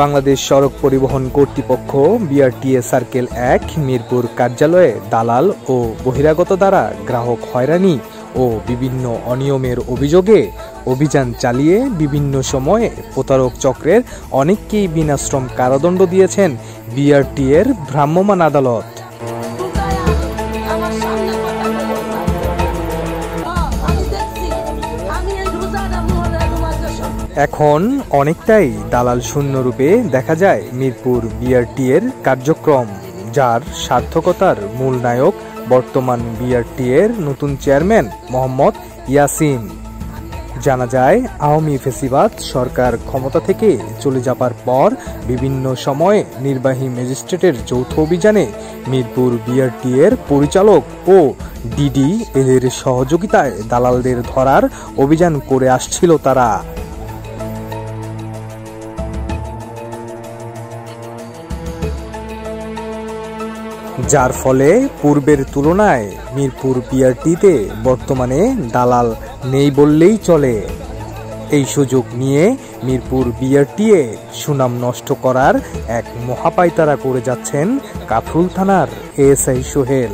বাংলাদেশ সড়ক পরিবহন কর্তৃপক্ষ বিআরটিএ সার্কেল ১ মিরপুর কার্যালয়ে দালাল ও বহিরাগত দ্বারা গ্রাহক হয়রানি ও বিভিন্ন অনিয়মের অভিযোগে অভিযান চালিয়ে বিভিন্ন সময়ে প্রতারক চক্রের অনেককেই বিনাশ্রম কারাদণ্ড দিয়েছেন বিআরটিএর ভ্রাম্যমাণ আদালত। এখন অনেকটাই দালাল শূন্য রূপে দেখা যায় মিরপুর বিআরটিএর কার্যক্রম, যার সার্থকতার মূল নায়ক বর্তমান বিআরটিএর নতুন চেয়ারম্যান মোহাম্মদ ইয়াসিন। জানা যায়, আওয়ামী ফ্যাসিবাদ সরকার ক্ষমতা থেকে চলে যাবার পর বিভিন্ন সময়ে নির্বাহী ম্যাজিস্ট্রেটের যৌথ অভিযানে মিরপুর বিআরটিএর পরিচালক ও ডিডি এদের সহযোগিতায় দালালদের ধরার অভিযান করে আসছিল তারা। যার ফলে পূর্বের তুলনায় মিরপুর বিআরটিতে বর্তমানে দালাল নেই বললেই চলে। এই সুযোগ নিয়ে মিরপুর বিআরটিএ সুনাম নষ্ট করার এক মহাপায়তারা করে যাচ্ছেন কাফরুল থানার এএসআই সোহেল।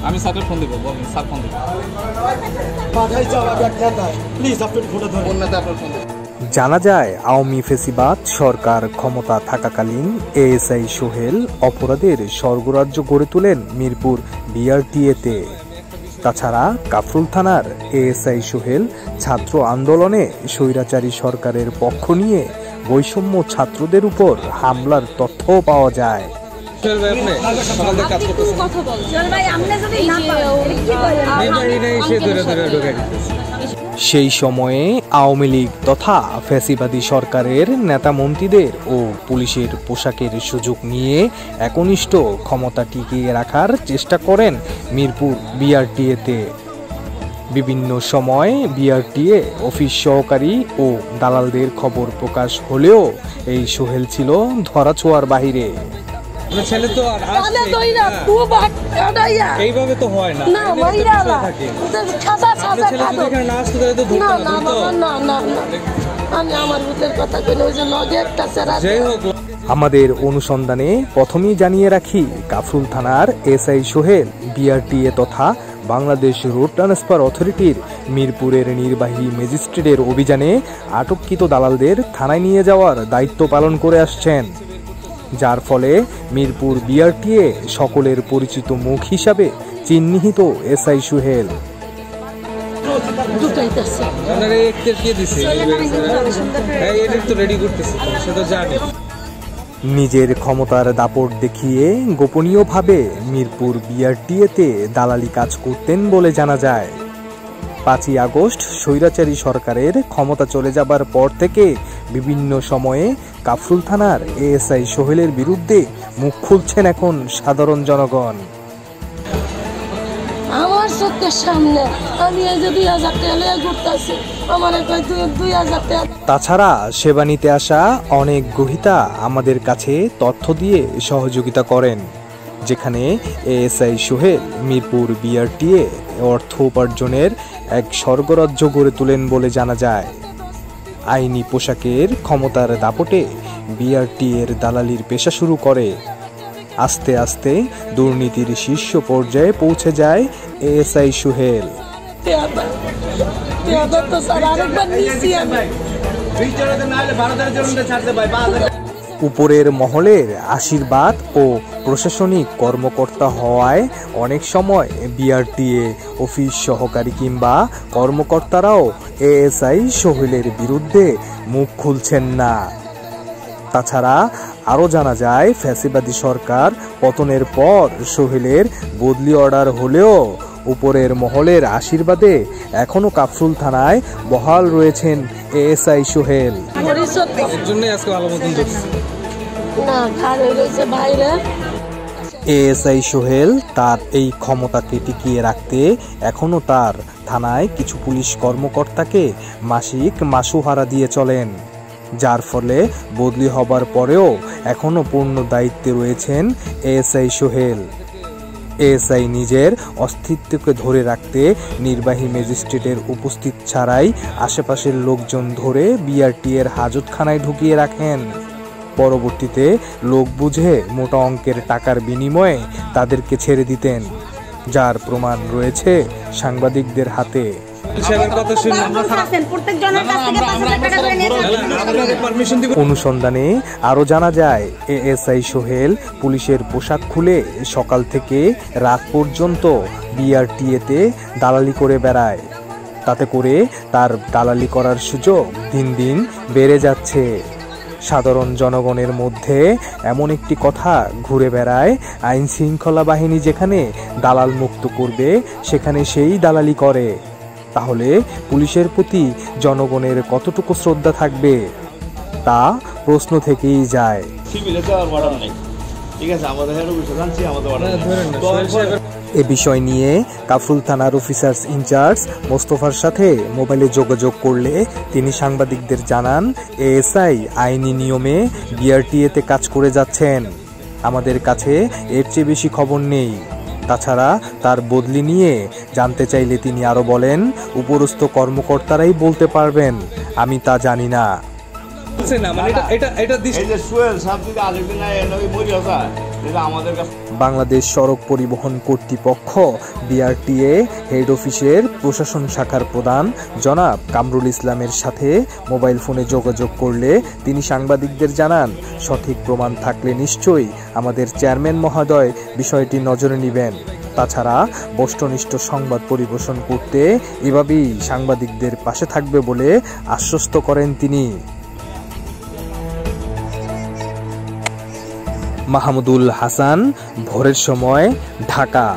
আমি স্যারের ফোন দিব, বলুন স্যার ফোন দিব। প্লিজ আপনার ফোনটা ধরুন না, আপনার ফোন। জানা যায়, আওয়ামী ফ্যাসিবাদ সরকার ক্ষমতা থাকাকালীন এএসআই সোহেল অপরাধের স্বর্গরাজ্য গড়ে তোলেন মিরপুর বিআরটিএতে। তাছাড়া কাফরুল থানার এএসআই সোহেল ছাত্র আন্দোলনে স্বৈরাচারী সরকারের পক্ষ নিয়ে বৈষম্য ছাত্রদের উপর হামলার তথ্যও পাওয়া যায়। সেই সময়ে আওয়ামী লীগ তথা ফ্যাসিবাদী সরকারের নেতা মন্ত্রীদের ও পুলিশের পোশাকের সুযোগ নিয়ে একনিষ্ঠ ক্ষমতা টিকিয়ে রাখার চেষ্টা করেন মিরপুর বিআরটিএতে। বিভিন্ন সময় বিআরটিএ অফিস সহকারী ও দালালদের খবর প্রকাশ হলেও এই সোহেল ছিল ধরাছোঁয়ার বাহিরে। ছেলে তো এইভাবে তো হয় না। আমাদের অনুসন্ধানে প্রথমেই জানিয়ে রাখি, কাফরুল থানার এসআই সোহেল বিআরটিএ তথা বাংলাদেশ রোড ট্রান্সফার অথরিটির মিরপুরের নির্বাহী ম্যাজিস্ট্রেটের অভিযানে আটককৃত দালালদের থানায় নিয়ে যাওয়ার দায়িত্ব পালন করে আসছেন। যার ফলে মিরপুর বিআরটিএ সকলের পরিচিত মুখ হিসাবে চিহ্নিত এসআই সোহেল। নিজের ক্ষমতার দাপট দেখিয়ে গোপনীয়ভাবে মিরপুর বিআরটিএতে দালালি কাজ করতেন বলে জানা যায়। 5ই আগস্ট স্বৈরাচারী সরকারের ক্ষমতা চলে যাবার পর থেকে বিভিন্ন সময়ে কাফরুল থানার এএসআই সোহেলের বিরুদ্ধে মুখ খুলছেন এখন সাধারণ জনগণ। আমার চোখের সামনে আমি এই যে 2000 টাকা লয়ে ঘুরতেছি, আমার কই 2000 টাকা। তাছাড়া সেবা নিতে আসা অনেক গ্রহীতা আমাদের কাছে তথ্য দিয়ে সহযোগিতা করেন, যেখানে এএসআই সোহেল মিরপুর বিআরটিএ অর্থ উপার্জনের এক স্বর্গরাজ্য গড়ে তোলেন বলে জানা যায়। আইনি পোশাকের ক্ষমতার দাপটে বিআরটিএর দালালির পেশা শুরু করে। আস্তে আস্তে দুর্নীতির শীর্ষ পর্যায়ে পৌঁছে যায় এএসআই সোহেল। উপরের মহলের আশীর্বাদ ও প্রশাসনিক কর্মকর্তা হওয়ায় অনেক সময় বিআরটিএ অফিস সহকারী কিংবা কর্মকর্তারাও এএসআই সোহেলের বিরুদ্ধে মুখ খুলছেন না। তাছাড়া আরও জানা যায়, ফ্যাসিবাদী সরকার পতনের পর সোহেলের বদলি অর্ডার হলেও উপরের মহলের আশীর্বাদে এখনো কাফরুল থানায় বহাল রয়েছেন এএসআই সোহেল। এএসআই সোহেল তার এই ক্ষমতাকে টিকিয়ে রাখতে এখনো তার থানায় কিছু পুলিশ কর্মকর্তাকে মাসিক মাসুহারা দিয়ে চলেন, যার ফলে বদলি হবার পরেও এখনো পূর্ণ দায়িত্বে রয়েছেন এএসআই সোহেল। এএসআই নিজের অস্তিত্বকে ধরে রাখতে নির্বাহী ম্যাজিস্ট্রেটের উপস্থিত ছাড়াই আশেপাশের লোকজন ধরে বিআরটি এর হাজতখানায় ঢুকিয়ে রাখেন। পরবর্তীতে লোক বুঝে মোটা অঙ্কের টাকার বিনিময়ে তাদেরকে ছেড়ে দিতেন, যার প্রমাণ রয়েছে সাংবাদিকদের হাতে। অনুসন্ধানে আরো জানা যায়, এএসআই সোহেল পুলিশের পোশাক খুলে সকাল থেকে রাত পর্যন্ত বিআরটিএতে দালালি করে বেড়ায়। তাতে করে তার দালালি করার সুযোগ দিন দিন বেড়ে যাচ্ছে। সাধারণ জনগণের মধ্যে এমন একটি কথা ঘুরে বেড়ায়, আইন শৃঙ্খলা বাহিনী যেখানে দালাল মুক্ত করবে সেখানে সেই দালালি করে। তাহলে পুলিশের প্রতি জনগণের কতটুকু শ্রদ্ধা থাকবে তা প্রশ্ন থেকেই যায়। এ বিষয় নিয়ে কাফরুল থানার অফিসার্স ইনচার্জ মোস্তফার সাথে মোবাইলে যোগাযোগ করলে তিনি সাংবাদিকদের জানান, এএসআই আইনি নিয়মে বিআরটিএতে কাজ করে যাচ্ছেন। আমাদের কাছে এর চেয়ে বেশি খবর নেই। তাছাড়া তার বদলি নিয়ে জানতে চাইলে তিনি আরো বলেন, উপরস্থ কর্মকর্তারাই বলতে পারবেন, আমি তা জানি না। বাংলাদেশ সড়ক পরিবহন কর্তৃপক্ষ বিআরটিএ হেড অফিসের প্রশাসন শাখার প্রধান জনাব কামরুল ইসলামের সাথে মোবাইল ফোনে যোগাযোগ করলে তিনি সাংবাদিকদের জানান, সঠিক প্রমাণ থাকলে নিশ্চয়ই আমাদের চেয়ারম্যান মহোদয় বিষয়টি নজরে নেবেন। তাছাড়া বস্তুনিষ্ঠ সংবাদ পরিবেশন করতে এভাবেই সাংবাদিকদের পাশে থাকবে বলে আশ্বস্ত করেন তিনি। মাহমুদুল হাসান, ভোরের সময়, ঢাকা।